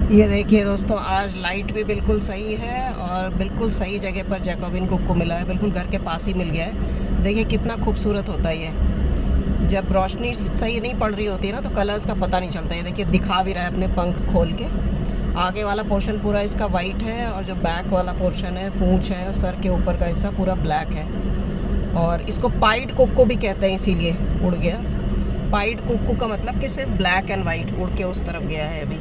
ये देखिए दोस्तों, आज लाइट भी बिल्कुल सही है और बिल्कुल सही जगह पर जैकोबिन को मिला है, बिल्कुल घर के पास ही मिल गया है। देखिए कितना खूबसूरत होता है ये। जब रोशनी सही नहीं पड़ रही होती है ना तो कलर्स का पता नहीं चलता है। देखिए दिखा भी रहा है अपने पंख खोल के। आगे वाला पोर्शन पूरा इसका वाइट है और जो बैक वाला पोर्शन है, पूंछ है, सर के ऊपर का हिस्सा पूरा ब्लैक है। और इसको पाइड कोको भी कहते हैं, इसीलिए उड़ गया। पाइड कोको का मतलब कि सिर्फ ब्लैक एंड वाइट उड़ के उस तरफ गया है अभी।